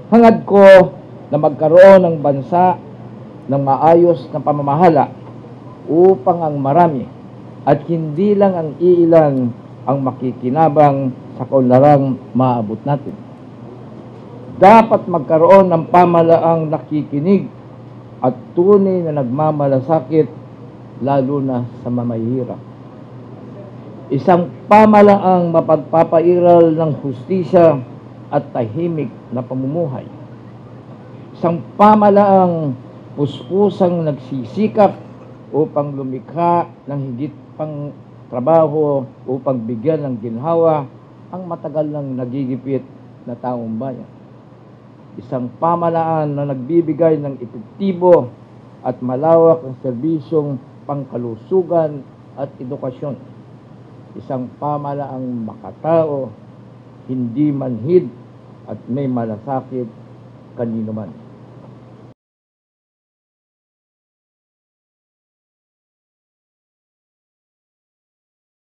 Hangad ko na magkaroon ng bansa ng maayos na pamamahala upang ang marami at hindi lang ang iilan ang makikinabang sa kaunlarang maabot natin. Dapat magkaroon ng pamahalaang nakikinig at tunay na nagmamalasakit lalo na sa mamahihirap. Isang pamahalaang mapagpapairal ng hustisya at tahimik na pamumuhay. Isang pamahalaang puspusang nagsisikap upang lumikha ng higit pang trabaho upang bigyan ng ginhawa ang matagal nang nagigipit na taong bayan. Isang pamahalaan na nagbibigay ng epektibo at malawak ng serbisyong pangkalusugan at edukasyon. Isang pamahalaang makatao, hindi manhid at may malasakit kanino man.